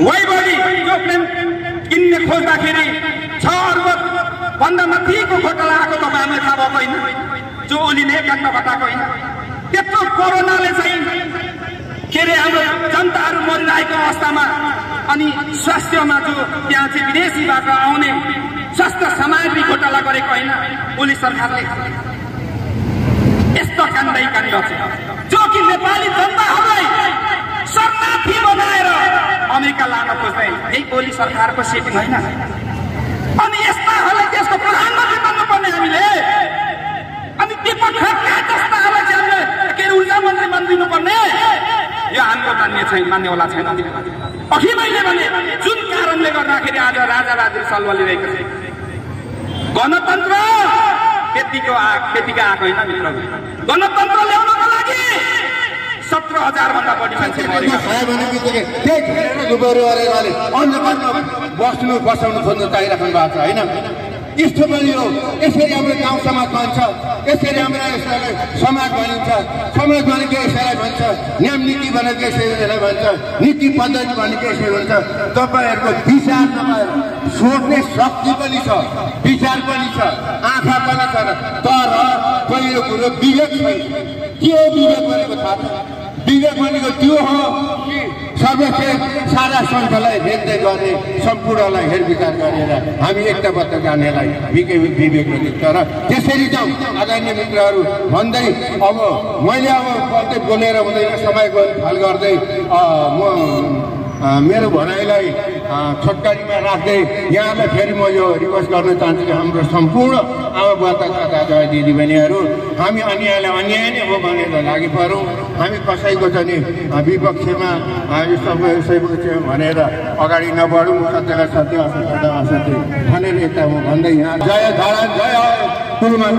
वाइबडी जो प्लेन किन्ने खोज्दाखेरि 6 अर्ब भन्दा माथिको घोटाला आएको तपाईहरुलाई थाहा भएको हैन जो ओलीले एकान्त घटाएको हैन त्यत्रो कोरोनाले चाहिँ के रे हाम्रो जनताहरु मरिरहेको अवस्थामा अनि स्वास्थ्यमा जो त्यहाँ चाहिँ विदेशीबाट आउने स्वास्थ्य सामग्री घोटाला गरेको हैन ओली सरकारले यस्तो काण्डै काण्ड छ जो कि नेपाली जनताहरुलाई शरणार्थी बनाएर अमेरिका लान खोज्दै यही ओली सरकारको सेटिङ हैन अनि यस्ताहरुलाई देशको प्रधानमन्त्री बन्नुपर्ने हामीले अनि दीपक खड्का जस्ताहरुलाई चाहिँ हामीले के ऊर्जा मन्त्री बनिदिनु पर्ने यो हाम्रो मान्नेवाला छैन अघि मैले भने जुन कारणले गर्दाखेरि आज राजा सल्वलिरहेको छ गणतन्त्र त्यतिका आएको होइन मित्रहरू गणतन्त्र ल्याउनको लागि 17,000 भन्दा बढी मान्छे मरेका छन् बसाउनु खोज्नु चाहिराख्नु भएको छ होइन यस्तो पनि हो यसरी हाम्रो गाउँ समाज भन्छ यसरी हाम्रो यसलाई समाज भनिन्छ समाज भनेको यसलाई भन्छ नियम नीति भनेको यसलाई भन्छ नीति पद्धति भनेको यसलाई भन्छ तपाईहरुको विचार नभएर सोच्ने शक्ति पनि छ विचार पनि छ आँखा पनि छ तर पहिलो कुरो विवेक छैन के हो विवेक भनेको थाहा छ विवेक भनेको त्यो हो कि सर्वोच्च सारा संघलाई हेर्दै गर्ने सम्पूर्णलाई हेरविचार गरेर हामी एकताबद्ध जानेलाई विवेक भनिन्छ र त्यसरी जाउँ आदरणीय मित्रहरू भन्दै अब मैले अब कतै बोलेर हुँदैन समयको हल गर्दै म मेरो भनाइलाई छोटकरीमा राख्दै यहाँलाई फेरि म यो रिक्वेस्ट गर्न चाहन्छु कि हाम्रो सम्पूर्ण आमा बुवा तथा दिदीबहिनीहरू हामी अन्यायलाई अन्याय नै हो भनेर लागि परौँ हामी कसैको चाहिँ विपक्षमा भनेर अगाडि नबढौँ सत्यलाई सत्य असत्यलाई असत्य भनेर यता म भन्दै यहाँ जय धरान जय कुलमा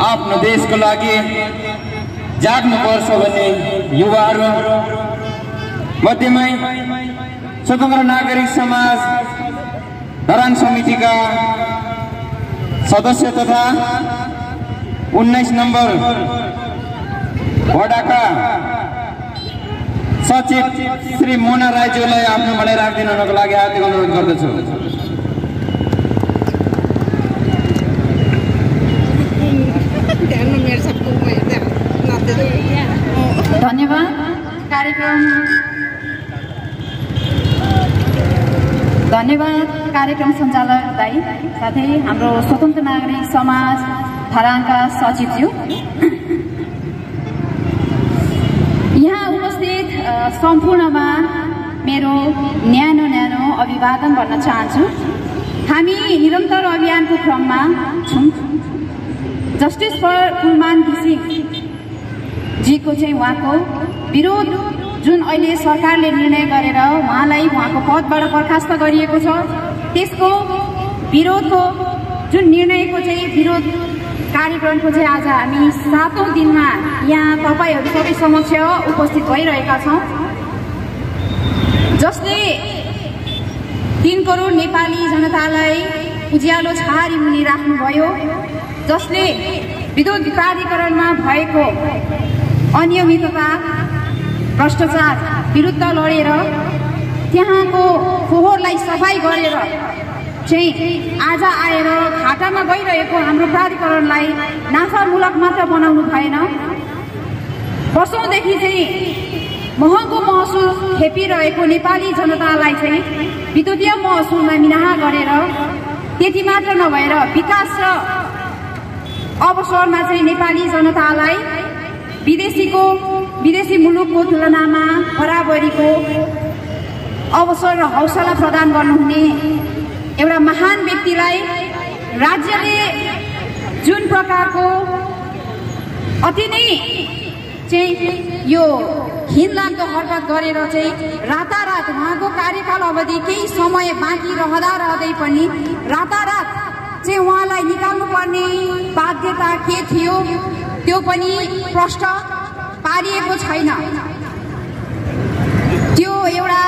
आफ्नो देशको लागि जाग्नुपर्छ भन्ने युवाहरू मध्येमै स्वतन्त्र नागरिक समाज धरान समितिका सदस्य तथा 19 नम्बर वडाका सचिव श्री मोना राईज्यूलाई आफ्नो भनाइ राखिदिनुको लागि हार्दिक अनुरोध गर्दछु। धन्यवाद। कार्यक्रम सञ्चालक दाई साथै हाम्रो स्वतन्त्र नागरिक समाज धरानका सचिवज्यू, यहाँ उपस्थित सम्पूर्णमा मेरो न्यानो अभिवादन भन्न चाहन्छु। हामी निरन्तर अभियानको क्रममा छौँ। जस्टिस फर कुलमान घिसिङ जीको चाहिँ उहाँको विरोध जुन अहिले सरकारले निर्णय गरेर उहाँलाई उहाँको पदबाट बर्खास्त गरिएको छ त्यसको विरोधको जुन निर्णयको चाहिँ विरोध कार्यक्रमको चाहिँ आज हामी 7औं दिनमा यहाँ तपाईहरु सबै समक्ष उपस्थित भइरहेका छौँ, जसले 3 करोड नेपाली जनतालाई उज्यालो छारी मुनि राख्नुभयो, जसले विद्युत प्राधिकरणमा भएको अनियमितता भ्रष्टाचार विरुद्ध लडेर त्यहाँको फोहोरलाई सफाई गरेर चाहिँ आज आएर घाटामा गइरहेको हाम्रो प्राधिकरणलाई नाफामूलक मात्र बनाउनु भएन। वर्षौंदेखि चाहिँ महँगो महसुल खेपिरहेको नेपाली जनतालाई चाहिँ विद्युतीय महसुलमा मिनाहा गरेर त्यति मात्र नभएर विकास र अवसरमा चाहिँ नेपाली जनतालाई विदेशी मुलुकको तुलनामा बराबरीको अवसर र हौसला प्रदान गर्नुहुने एउटा महान व्यक्तिलाई राज्यले जुन प्रकारको अति नै चाहिँ यो घिनलाग्दो हरकत गरेर चाहिँ रातारात उहाँको कार्यकाल अवधि केही समय बाँकी रहँदै पनि रातारात चाहिँ उहाँलाई निकाल्नु पर्ने बाध्यता के थियो त्यो पनि प्रश्न पारिएको छैन। त्यो एउटा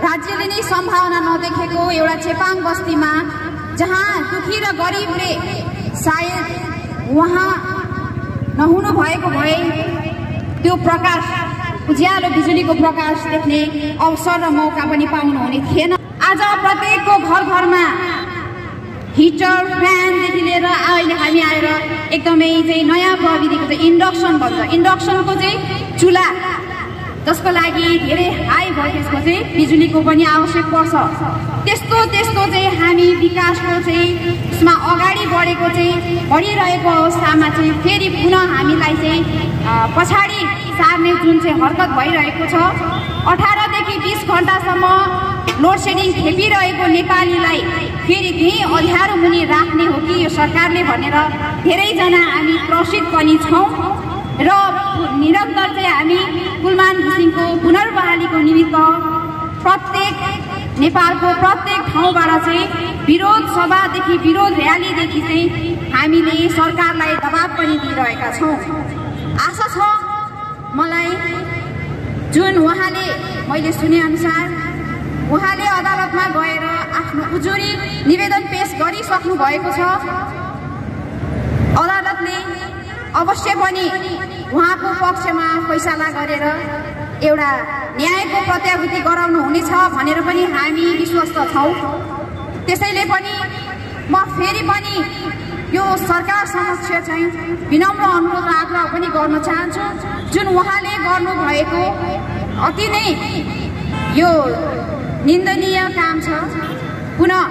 राज्यले नै सम्भावना नदेखेको एउटा चेपाङ बस्तीमा जहाँ दुखी र गरिबले सायद उहाँ नहुनु भएको भए त्यो प्रकाश उज्यालो बिजुलीको प्रकाश देख्ने अवसर र मौका पनि पाउनुहुने थिएन। आज प्रत्येकको घरमा हिटर फ्यानदेखि लिएर अहिले हामी आएर एकदमै चाहिँ नयाँ प्रविधिको चाहिँ इन्डक्सन भन्छ, इन्डक्सनको चाहिँ चुल्हा जसको लागि धेरै हाई भोल्टेजको चाहिँ बिजुलीको पनि आवश्यक पर्छ। त्यस्तो चाहिँ हामी विकासको चाहिँ उसमा अगाडि बढेको चाहिँ बढिरहेको अवस्थामा चाहिँ फेरि पुनः हामीलाई चाहिँ पछाडि सार्ने जुन चाहिँ हरकत भइरहेको छ। 18 देखि 20 घण्टासम्म लोड सेडिङ खेपिरहेको नेपालीलाई फेरि त्यही अँध्यारो मुनि राख्ने हो कि यो सरकारले भनेर धेरैजना हामी त्रसित पनि छौँ र निरन्तर चाहिँ हामी कुलमान घिसिङको पुनर्बहालीको निमित्त प्रत्येक नेपालको प्रत्येक ठाउँबाट चाहिँ विरोध सभादेखि विरोध र्यालीदेखि चाहिँ हामीले सरकारलाई दबाब पनि दिइरहेका छौँ। आशा छ मलाई जुन उहाँले मैले सुनेअनुसार उहाँले अदालतमा गएर आफ्नो उजुरी निवेदन पेश गरिसक्नु भएको छ। अदालतले अवश्य पनि उहाँको पक्षमा फैसला गरेर एउटा न्यायको प्रत्याभूति गराउनु हुनेछ भनेर पनि हामी विश्वस्त छौँ। त्यसैले पनि म फेरि पनि यो सरकार समक्ष चाहिँ विनम्र अनुरोध आग्रह पनि गर्न चाहन्छु। जुन उहाँले गर्नुभएको अति नै यो निन्दनीय काम छ, पुनः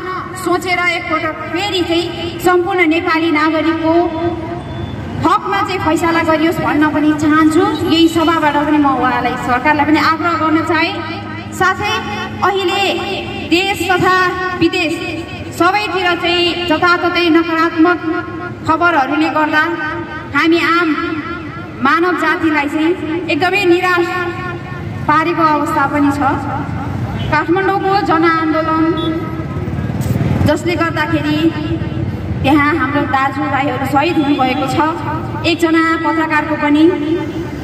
सोचेर एकपटक फेरि चाहिँ सम्पूर्ण नेपाली नागरिकको हकमा चाहिँ फैसला गरियोस् भन्न पनि चाहन्छु। यही सभाबाट पनि म उहाँलाई सरकारलाई पनि आग्रह गर्न चाहे। साथै अहिले देश तथा विदेश सबैतिर चाहिँ जताततै नकारात्मक खबरहरूले गर्दा हामी आम मानव जातिलाई चाहिँ एकदमै निराश पारेको अवस्था पनि छ। काठमाडौँको जनआन्दोलन जसले गर्दाखेरि त्यहाँ हाम्रो दाजुभाइहरू शहीद हुनुभएको छ। एकजना पत्रकारको पनि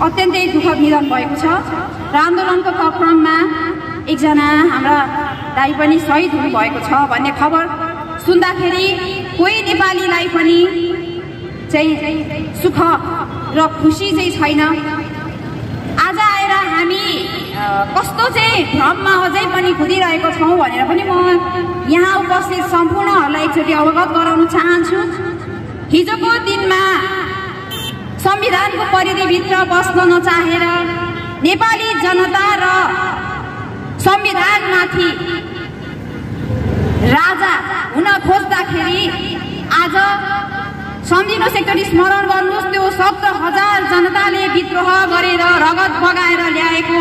अत्यन्तै दुःखद निधन भएको छ र आन्दोलनको क्रममा एकजना हाम्रा दाइ पनि शहीद हुनुभएको छ भन्ने खबर सुन्दाखेरि कोही नेपालीलाई पनि चाहिँ सुख र खुसी चाहिँ छैन। आज आएर हामी कस्तो चाहिँ भ्रममा अझै पनि कुदिरहेको छौँ भनेर पनि म यहाँ उपस्थित सम्पूर्णहरूलाई एकचोटि अवगत गराउन चाहन्छु। हिजोको दिनमा संविधानको परिधिभित्र बस्न नचाहेर नेपाली जनता र संविधानमाथि राजा हुन खोज्दाखेरि आज सम्झिनुहोस्, एकचोटि स्मरण गर्नुहोस्, त्यो 70,000 जनताले विद्रोह गरेर रगत बगाएर ल्याएको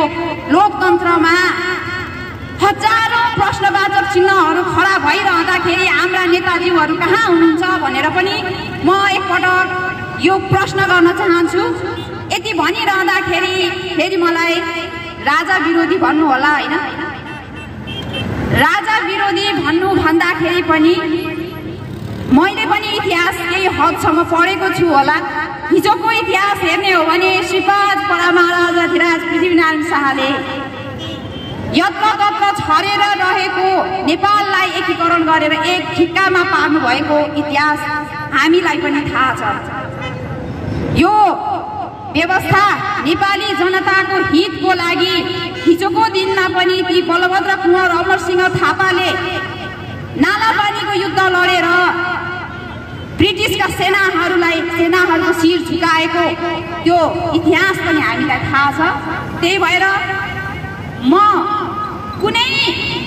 लोकतन्त्रमा हजारौं प्रश्नवाचक चिन्हहरू खडा भइरहँदाखेरि हाम्रा नेताजीहरू कहाँ हुनुहुन्छ भनेर पनि म एकपटक यो प्रश्न गर्न चाहन्छु। यति भनिरहँदाखेरि फेरि मलाई राजा विरोधी भन्नु होला होइन, राजा विरोधी भन्दाखेरि पनि मैले पनि इतिहास केही हदसम्म पढेको छु होला। हिजोको इतिहास हेर्ने हो भने श्रीपाद महाराज पृथ्वीनारायण शाहले यत्र तत्र छरेर रहेको नेपाललाई एकीकरण गरेर एक ठिक्कामा पार्नु भएको इतिहास हामीलाई पनि थाहा छ। यो व्यवस्था नेपाली जनताको हितको लागि हिजोको दिनमा पनि ती बलभद्र कुँवर अमरसिंह थापाले नालापानीको युद्ध लडेर ब्रिटिसका सेनाहरूको शिर झुकाएको त्यो इतिहास पनि हामीलाई थाहा छ। त्यही भएर म कुनै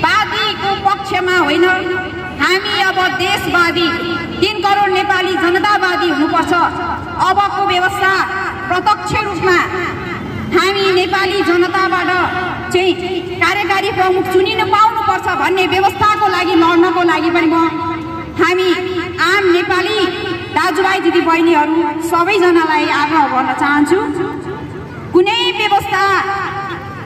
वादीको पक्षमा होइन, हामी अब देशवादी 3 करोड नेपाली जनतावादी हुनुपर्छ। अबको व्यवस्था प्रत्यक्ष रूपमा हामी नेपाली जनताबाट चाहिँ कार्यकारी प्रमुख चुनिन पाउनुपर्छ भन्ने व्यवस्थाको लागि लड्नको लागि पनि हामी आम नेपाली दाजुभाइ दिदीबहिनीहरू सबैजनालाई आग्रह गर्न चाहन्छु। कुनै व्यवस्था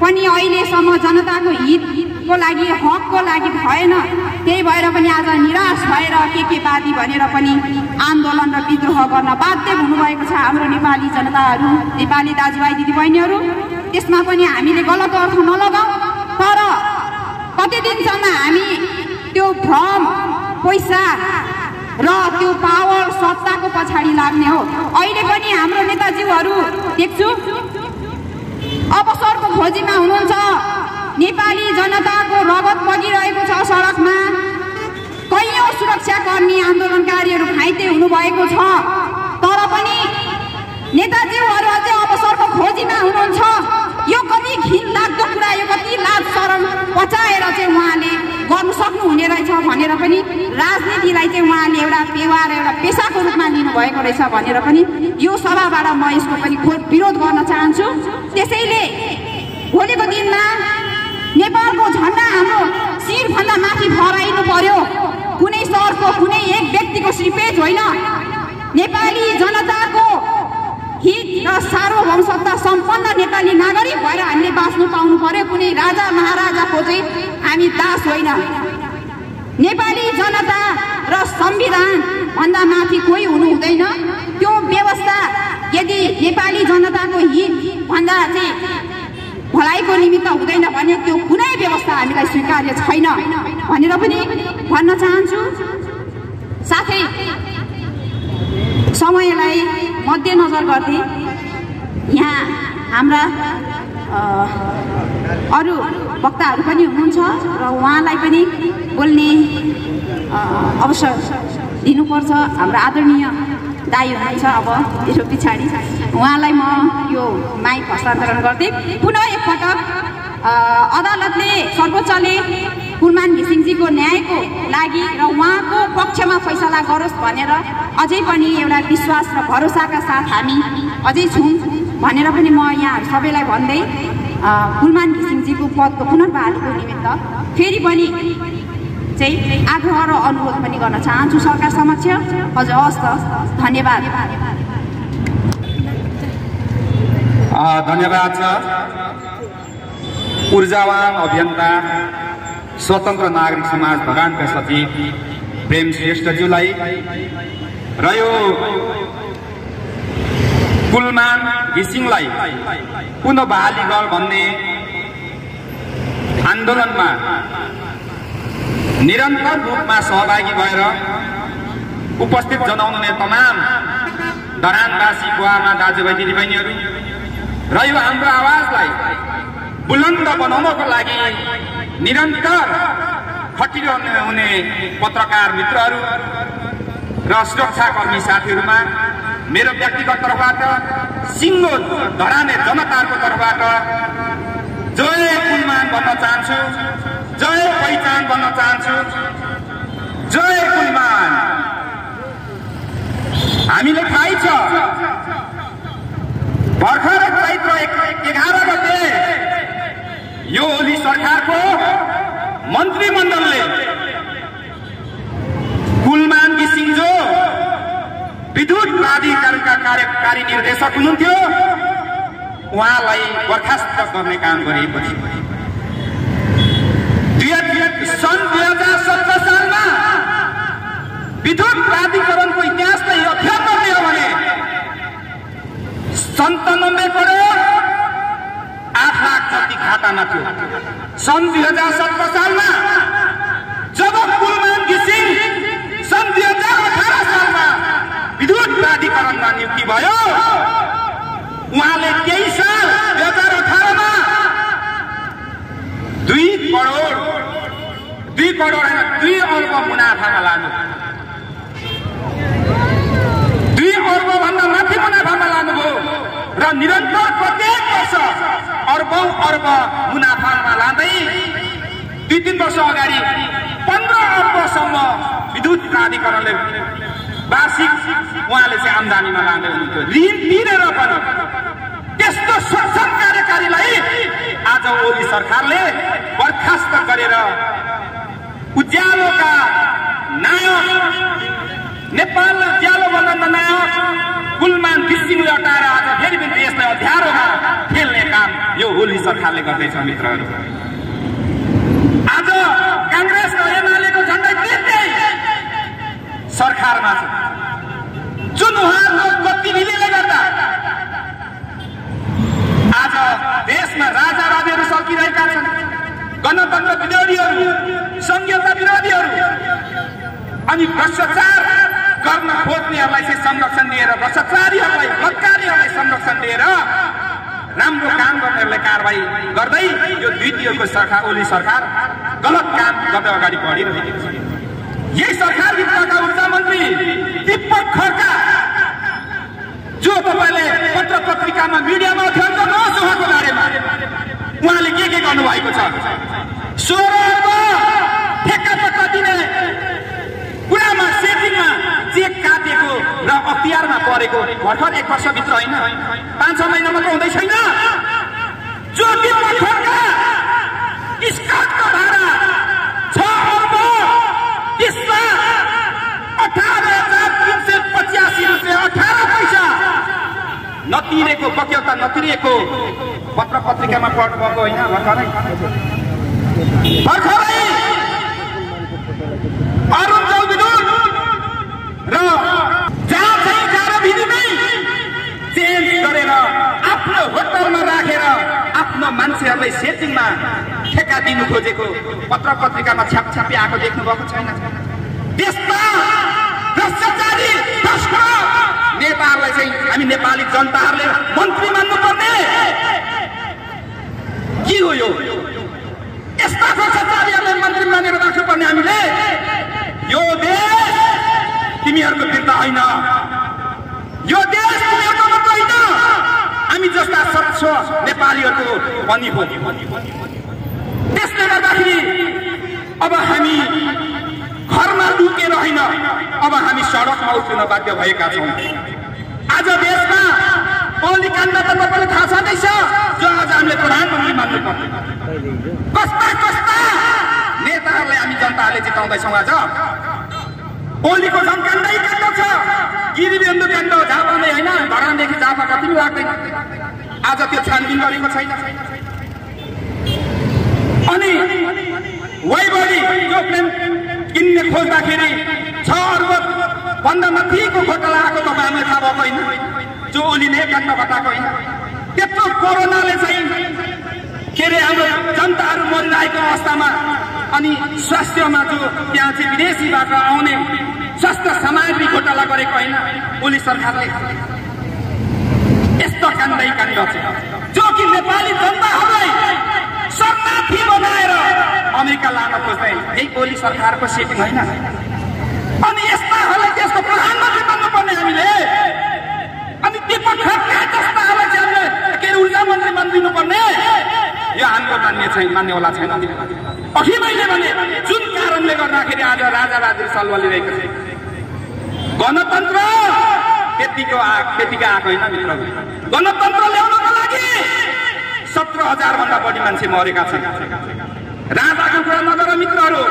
पनि अहिलेसम्म जनताको हितको लागि हकको लागि भएन। त्यही भएर पनि आज निराश भएर के वादी भनेर पनि आन्दोलन र विद्रोह गर्न बाध्य हुनुभएको छ हाम्रो नेपाली जनताहरू, नेपाली दाजुभाइ दिदीबहिनीहरू। त्यसमा पनि हामीले गलत अर्थ नलगाऊ, तर कति दिनसम्म हामी त्यो भ्रम पैसा र त्यो पावर सत्ताको पछाडि लाग्ने हो। अहिले पनि हाम्रो नेताजीहरू देख्छु खोजीमा हुनुहुन्छ। नेपाली जनताको रगत बगिरहेको छ सडकमा। कैयौं सुरक्षाकर्मी आन्दोलनकारीहरू घाइते हुनुभएको छ। तर पनि नेताजीहरू अझै अवसरको खोजीमा हुनुहुन्छ। यो कति घिनलाग्दो कुरा, यो कति लाज शरम पचाएर चाहिँ उहाँले गर्नु सक्नुहुने रहेछ भनेर पनि राजनीतिलाई चाहिँ उहाँले एउटा व्यवहार एउटा पेसाको रूपमा लिनुभएको रहेछ भनेर पनि यो सभाबाट म यसको पनि विरोध गर्न चाहन्छु। त्यसैले भोलिको दिनमा नेपालको झन्डा हाम्रो शिरभन्दा माथि फहराइनु पर्यो। कुनै सहरको कुनै एक व्यक्तिको श्रीपेज होइन। नेपाली जनताको हित र सार्वभौमसत्ता सम्पन्न नेपाली नागरिक भएर हामीले बाँच्नु पाउनु पर्यो। कुनै राजा महाराजाको चाहिँ हामी दास होइन। नेपाली जनता र संविधान भन्दा माथि कोही हुनु हुँदैन। त्यो व्यवस्था यदि नेपाली जनताको हित भन्दा चाहिँ भलाइको निमित्त हुँदैन भने त्यो कुनै व्यवस्था हामीलाई स्वीकार्य छैन भनेर पनि भन्न चाहन्छु। साथै समयलाई मध्यनजर गर्दै यहाँ हाम्रा अरू वक्ताहरू पनि हुनुहुन्छ र उहाँलाई पनि बोल्ने अवसर दिनुपर्छ। हाम्रो आदरणीय दाइ हुनुहुन्छ अब यसो पछाडि, उहाँलाई म यो माइक हस्तान्तरण गर्दै पुनः एकपटक अदालतले सर्वोच्चले कुलमान घिसिङजीको न्यायको लागि र उहाँको पक्षमा फैसला गरोस् भनेर अझै पनि एउटा विश्वास र भरोसाका साथ हामी अझै छौँ भनेर पनि म यहाँहरू सबैलाई भन्दै कुलमान घिसिङजीको पदको पुनर्बहालीको निमित्त फेरि पनि चाहिँ आग्रह र अनुरोध पनि गर्न चाहन्छु सरकार समक्ष। हजुर हस् त, धन्यवाद। धन्यवाद छ ऊर्जावान अभियन्ता स्वतन्त्र नागरिक समाज भगानका सचिव प्रेम श्रेष्ठज्यूलाई र यो कुलमान घिसिङलाई पुनः बहाली गर भन्ने आन्दोलनमा निरन्तर रूपमा सहभागी भएर उपस्थित जनाउनुहुने तमाम धरानवासी बुवामा दाजुभाइ दिदीबहिनीहरू र यो हाम्रो आवाजलाई बुलन्द बनाउनको लागि निरन्तर खटिरहनु हुने पत्रकार मित्रहरू र सुरक्षाकर्मी साथीहरूमा मेरो व्यक्तिगत तर्फबाट सिङ्गो धराने जनताको तर्फबाट जय कुलमान भन्न चाहन्छु, जय पहिचान भन्न चाहन्छु, जय कुलमान। हामीले थाहै छ भर्खर चैत्र 11 गते यो ओली सरकारको मन्त्रीमण्डलले कुलमान घिसिङ जो विद्युत प्राधिकरणका कार्यकारी निर्देशक हुनुहुन्थ्यो उहाँलाई बर्खास्त गर्ने काम गरेको थियो। सन् 2017 सालमा विद्युत प्राधिकरणको इतिहासलाई अध्ययन गर्ने हो भने 97 करोड 8 लाख जति खातामा थियो। सन् 2017 सालमा जब कुलमान घिसिङ सन् 2018 सालमा विद्युत प्राधिकरणमा नियुक्ति भयो उहाँले त्यही साल 2018 मा 2 अर्ब मुनाफामा लानु, 2 अर्ब भन्दा माथि मुनाफामा लानुभयो र निरन्तर प्रत्येक वर्ष अर्बौं अर्ब मुनाफामा लाँदै 2-3 वर्ष अगाडि 15 अर्बसम्म विद्युत प्राधिकरणले वार्षिक उहाँले चाहिँ आम्दानीमा लाँदै हुनुहुन्थ्यो। ऋण तिरेर पनि त्यस्तो सक्षम कार्यकारीलाई आज ओली सरकारले बर्खास्त गरेर उज्यालोका नायक नेपाल उज्यालो बनाउन नायक कुलमान घिसिङले हटाएर आज फेरि पनि देशलाई अँध्यारोमा खेल्ने काम यो ओली सरकारले गर्दैछ। मित्रहरू, आज कांग्रेस र एमालेको झण्डै तिनटै सरकारमा छ जुन उहाँहरूको गतिविधिले गर्दा आज देशमा राजावादीहरू सकिरहेका छन्। गणतन्त्र विरोधीहरू, संघीयता विरोधीहरू अनि भ्रष्टाचार गर्न खोज्नेहरूलाई चाहिँ संरक्षण दिएर, भ्रष्टाचारीहरूलाई बलात्कारीहरूलाई संरक्षण दिएर राम्रो काम गर्नेहरूलाई कारबाही गर्दै यो द्वितीयको सरकार ओली सरकार गलत काम गर्दै अगाडि बढिरहेको छ। यही सरकारभित्रका ऊर्जा मन्त्री दीपक खड्का जो तपाईले पत्र पत्रिकामा मिडियामा अध्ययन गर्नुहोस् उहाँको बारेमा उहाँले के गर्नुभएको छ। 16 अर्ब ठेक्कापट्टा दिने कुरामा सेटिङमा चेक काटेको र अख्तियारमा परेको भर्खर 1 वर्षभित्र होइन 5-6 महिना मात्र हुँदै छैन। जो दीपक खड्का स्कटको भाडा 6 अर्ब 18,385 रुपियाँ 18 पैसा नतिरेको बक्यौता नतिरेको पत्र पत्रिकामा पढ्नु भएको होइन भर्खरै अरुण चौधरी र जहाँ चाहिँ कार्यविधिमै चेन्ज गरेर आफ्नो होटलमा राखेर आफ्नो मान्छेहरूलाई सेटिङमा ठेक्का दिनु खोजेको पत्र पत्रिकामा छापछापी आएको देख्नु भएको छैन। त्यस्ता भ्रष्टाचारी नेताहरूलाई चाहिँ हामी नेपाली जनताहरूले मन्त्री मान्नुपर्ने के हो? यो यस्ता भ्रष्टाचारीहरूलाई मन्त्री मानेर राख्नुपर्ने हामीले? यो देश तिमीहरूको फिर्ता होइन, यो देश तिमीहरूको मात्र होइन, हामी जस्ता स्वच्छ नेपालीहरूको पनि हो। त्यसले गर्दाखेरि अब हामी घरमा लुकेर होइन, अब हामी सडकमा उत्रिन बाध्य भएका छौँ। आज देशमा ओली काण्ड त तपाईँलाई थाहा छँदैछ, जो आज हामीले प्रधानमन्त्री मान्नुपर्ने। कस्ता कस्ता नेताहरूलाई हामी जनताहरूले जिताउँदैछौँ। आज ओलीको झन् काण्डै काण्ड छ, गिरिबेन्दु काण्ड झापामै होइन, धरानदेखि झापा कति पनि लाग्दैन। आज त्यो छानबिन गरेको छैन। अनि वैभवी जो प्लेन किन्ने खोज्दाखेरि 6 अर्ब भन्दा माथिको घोटाला आएको तपाईँलाई थाहा भएको होइन? जो ओलीले काण्ड घटाएको होइन। त्यत्रो कोरोनाले चाहिँ के अरे हाम्रो जनताहरू मरिरहेको अवस्थामा अनि स्वास्थ्यमा जो त्यहाँ चाहिँ विदेशीबाट आउने स्वास्थ्य सामग्री घोटाला गरेको होइन ओली सरकारले। यस्तो काण्डै काण्ड छ जो कि नेपाली जनताहरूलाई शरणार्थी बनाएर अमेरिका लान खोज्दै यही ओली सरकारको सेटिङ होइन। अनि यस्ताहरूलाई त्यसको प्रधानमन्त्री बन्नुपर्ने हामीले। अनि दीपक खड्का जस्ताहरूलाई चाहिँ हामीले के ऊर्जा मन्त्री बनिदिनुपर्ने? यो हाम्रो मान्नेवाला छैन। अघि मैले भने जुन कारणले गर्दाखेरि आज राजाराजी सल्वलिरहेको छ गणतन्त्र त्यतिको आएको होइन मित्रहरू। गणतन्त्र ल्याउनको लागि 17,000 भन्दा बढी मान्छे मरेका छन्। राजाको कुरा नगर मित्रहरू।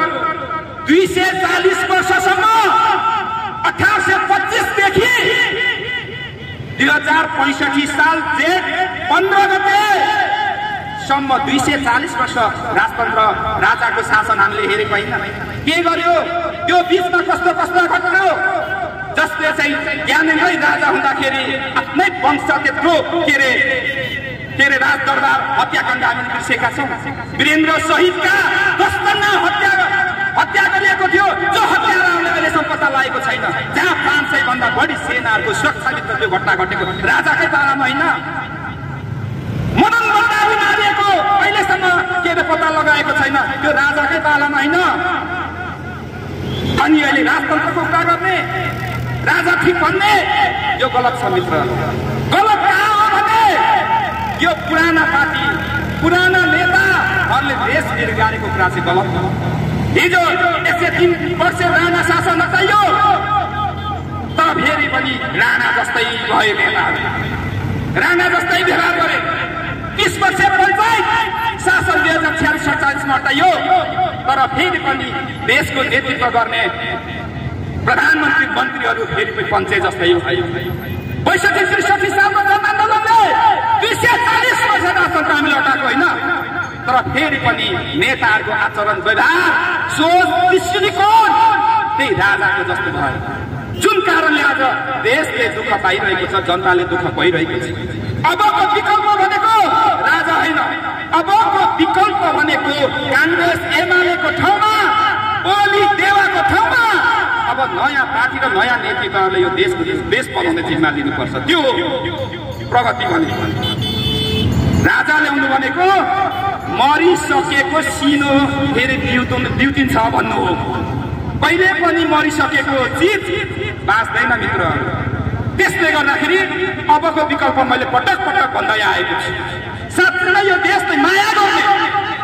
240 वर्षसम्म 1825 देखि 2065 साल जेठ 15 गते सम्म 240 वर्ष राजतन्त्र राजाको शासन हामीले हेरेको होइन। के गर्यो त्यो बीचमा कस्तो कस्तो घट्यो जसले चाहिँ ज्ञानेन्द्रै राजा हुँदाखेरि आफ्नै वंश त्यत्रो के अरे राजदरबार हत्याकाण्ड हामीले बिर्सेका छौँ। वीरेन्द्र शहीदका 10जना हत्या गरिएको थियो जो हत्याराहरूले अहिलेसम्म पत्ता लागेको छैन। जहाँ 500 भन्दा बढी सेनाहरूको सुरक्षाभित्र त्यो घटना घटेको राजाकै पालामा होइन। मदन बल्दारी मारिएको अहिलेसम्म के अरे पत्ता लगाएको छैन, त्यो राजाकै पालामा होइन। अनि अहिले राजतन्त्रको कुरा गर्ने राजा ठिक भन्ने यो गलत छ मित्र। गलत कहाँ हो भने यो पुराना पार्टी पुराना नेताहरूले देश बिगारेको कुरा चाहिँ गलत हो। हिजो 103 वर्ष राणा शासन हटाइयो तर फेरि पनि राणा जस्तै भए नेताहरू, राणा जस्तै व्यवहार गरे। 30 वर्ष पञ्चायत शासन 2046-47 मा हटाइयो तर फेरि पनि देशको नेतृत्व गर्ने प्रधानमन्त्री मन्त्रीहरू फेरि पनि पञ्चे जस्तै भयो। 62-63 सालमा जनआन्दोलनले 240 वर्ष राजतन्त्र हामीले हटाएको होइन तर फेरि पनि नेताहरूको आचरण व्यवहार सोच दृष्टिकोण त्यही राजाको जस्तो भयो। जुन कारणले आज देशले दुःख पाइरहेको छ, जनताले दुःख पाइरहेको छ। अबको विकल्प भनेको राजा होइन, अबको विकल्प भनेको कांग्रेस एमालेको ठाउँमा ओली देवाको ठाउँमा अब नयाँ पार्टी र नयाँ नेतृत्वहरूले यो देश पलाउने जिम्मा लिनुपर्छ। त्यो प्रगति भने भनेको मरिसकेको सिनो फेरि बिउतिन्छ भन्नु हो। कहिले पनि मरिसकेको चिज बाँच्दैन मित्र। त्यसले गर्दाखेरि अबको विकल्प मैले पटक पटक भन्दै आएको छु। साँच्चै नै यो देशलाई माया गर्ने,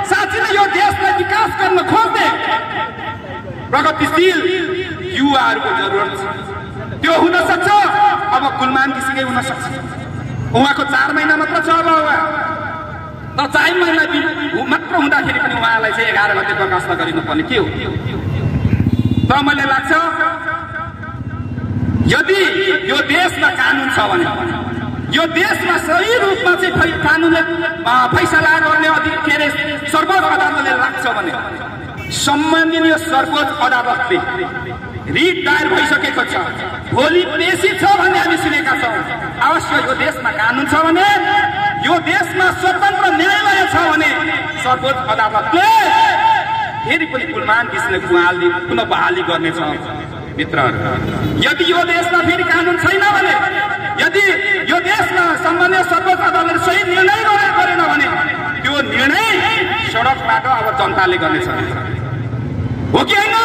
साँच्चै नै यो देशलाई विकास गर्न खोज्ने प्रगतिशील युवाहरूको जरुरत छ। त्यो हुन सक्छ अब गुलमान घिसिङै हुन सक्छ। उहाँको 4 महिना मात्र छ अब उहाँ, तर 4 महिना मात्र हुँदाखेरि पनि उहाँलाई चाहिँ 11 गते बर्खास्त गरिनुपर्ने के हो। तर मलाई लाग्छ यदि यो देशमा कानुन छ भने, यो देशमा सही रूपमा चाहिँ कानुनले फैसला गर्ने के अरे सर्वोच्च अदालतले लाग्छ भने सम्माननीय सर्वोच्च अदालतले रिट दायर भइसकेको छ। भोलि पेशी छ भन्ने हामी सुनेका छौँ। अवश्य यो देशमा कानुन छ भने, यो देशमा स्वतन्त्र न्यायालय छ भने सर्वोच्च अदालतले फेरि पनि गुलमान घिसिङलाई पुनः बहाली गर्नेछ मित्रहरू। यदि यो देशमा फेरि कानुन छैन भने, यदि यो देशमा सम्माननीय सर्वोच्च अदालतले सही निर्णय गरेन भने त्यो निर्णय सडकबाट अब जनताले गर्नेछ। हो कि होइन?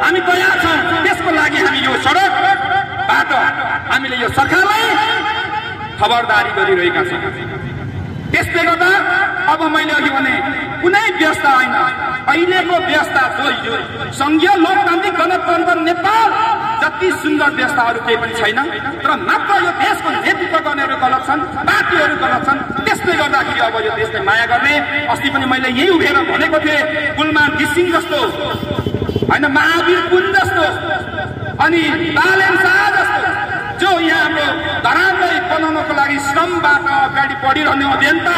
हामी तयार छौँ त्यसको लागि। हामी यो सडकबाट हामीले यो सरकारलाई खबरदारी गरिरहेका छौँ। त्यसले गर्दा अब मैले अघि भने कुनै व्यवस्था होइन, अहिलेको व्यवस्था जो संघीय लोकतान्त्रिक गणतन्त्र नेपाल जति सुन्दर व्यवस्थाहरू केही पनि छैन। तर मात्र यो देशको नेतृत्व गर्नेहरू गलत छन्, पार्टीहरू गलत छन्। त्यसले गर्दाखेरि अब यो देशलाई माया गर्ने, अस्ति पनि मैले यही उभिएर भनेको थिएँ, गुलमान घिसिङ जस्तो होइन, महावीर पुन जस्तो अनि बालेन शाह जस्तो जो यहाँ हाम्रो धरानलाई बनाउनको लागि श्रमबाट अगाडि बढिरहने अभियन्ता,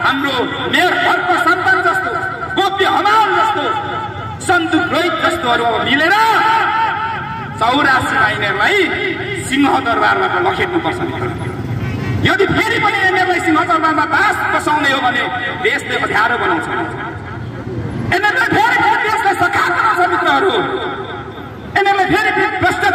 हाम्रो मेयर घरको सन्तान जस्तो, गोप्य हमाल जस्तो, सन्दुक रोहित जस्तोहरू अब मिलेर 84 माइनेरलाई सिंहदरबारबाट लखेट्नुपर्छ। यदि फेरि पनि यिनीहरूलाई सिंहदरबारमा बास बसाउने हो भने देशले अध्यारो बनाउँछ। यिनीहरूलाई फेरि देशलाई सखा बनाउँछ मित्रहरू। यिनीहरूलाई फेरि भ्रष्ट